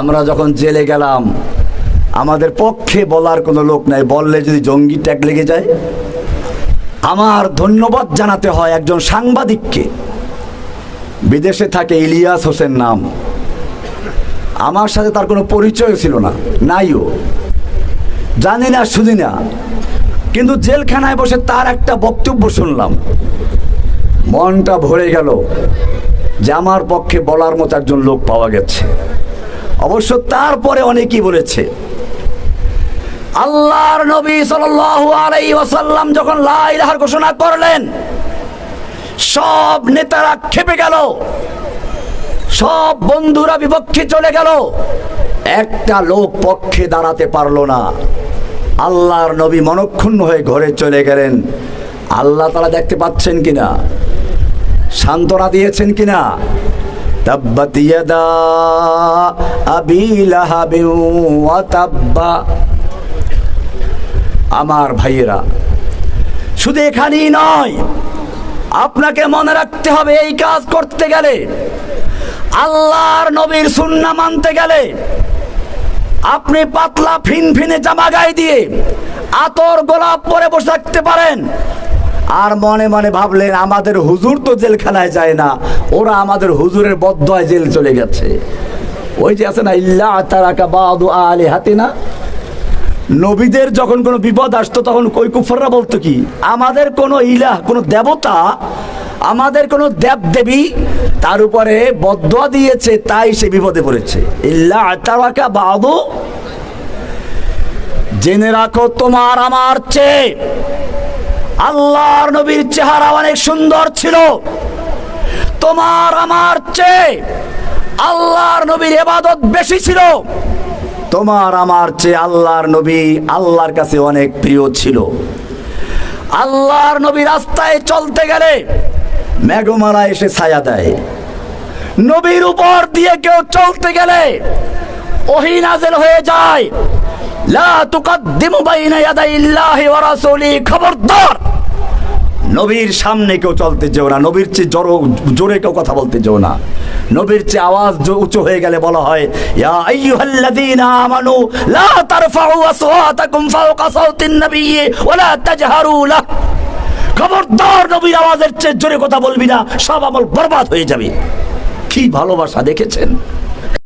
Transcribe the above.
আমরা যখন জেলে গেলাম, আমাদের পক্ষে বলার কোনো লোক নাই, বললে যদি জঙ্গি ট্যাগ লেগে যায়। আমার ধন্যবাদ জানাতে হয় একজন সাংবাদিককে, বিদেশে থাকে, ইলিয়াস হোসেন নাম। আমার সাথে তার কোনো পরিচয় ছিল না, নাইও, জানি না, শুনি না, কিন্তু জেলখানায় বসে তার একটা বক্তব্য শুনলাম, মনটা ভরে গেল যে আমার পক্ষে বলার মতো একজন লোক পাওয়া গেছে। অবশ্য তারপরে অনেকেই বলেছে। আল্লাহর নবী সাল্লাল্লাহু আলাইহি ওয়াসাল্লাম যখন লা ইলাহার ঘোষণা করলেন, সব নেতারা খেপে গেল, সব বন্ধুরা বিপক্ষে চলে গেল, একটা লোক পক্ষে দাঁড়াতে পারলো না। আল্লাহর নবী মনক্ষুণ্ণ হয়ে ঘরে চলে গেলেন। আল্লাহ তাআলা দেখতে পাচ্ছেন কিনা, সান্ত্বনা দিয়েছেন কিনা? তাব্বাত ইয়াদা আবি লাহাবিন ওয়া তাব্বা। আমার ভাইয়েরা, শুধু এখানেই নয়, আপনাকে মনে রাখতে হবে, এই কাজ করতে গেলে, আল্লাহর নবীর সুন্নাহ মানতে গেলে, আপনি পাতলা ফিনফিনে জামা গায়ে দিয়ে আতর গোলাপ পরে বসে থাকতে পারেন, আর মনে মনে ভাবলেন আমাদের হুজুর তো জেলখানায় যায় না, ওরা আমাদের হুজুরের বদদোয়ায় জেল চলে গেছে। ওই যে আছে না, ইল্লা তারাকা বাদু আলিহাতিনা, নবীদের যখন কোনো বিপদ আসতো তখন ওই কুফাররা বলতো কি, আমাদের কোনো ইলাহ, কোনো দেবতা, আমাদের কোনো দেব দেবী তার উপরে বদদোয়া দিয়েছে, তাই সে বিপদে পড়েছে। ইল্লা তারাকা বাদু, জেনে রাখো তোমার আমার চেয়ে আল্লাহর নবীর চেহারা অনেক সুন্দর ছিল, তোমার আমার চেয়ে আল্লাহর নবীর ইবাদত বেশি ছিল, তোমার আমার চেয়ে আল্লাহর নবী আল্লাহর কাছে অনেক প্রিয় ছিল। আল্লাহর নবী রাস্তায় চলতে গেলে মেঘমালা এসে ছায়া দেয়, নবীর উপর দিয়ে কেউ চলতে গেলে ওহী নাযিল হয়ে যায়। লা তুকাদ্দিমু বাইনা ইয়াদাইল্লাহি ওয়া রাসূলি, খবরদার নবীর সামনে কেউ চলতে যেও না, নবীর চেয়ে জোরে কেউ কথা বলতে যেও না। নবীর চেয়ে আওয়াজ উঁচু হয়ে গেলে বলা হয়, ইয়া আইয়ুহাল্লাযীনা আমানু লা তারফাউ আসওয়াতাকুম ফাওকা সাওতিন নাবিয়্যি ওয়া লা তাজহারু লাহ, খবরদার নবীর আওয়াজের চেয়ে জোরে কথা বলবি না, সব আমল বরবাদ হয়ে যাবে। কি ভালোবাসা দেখেছেন?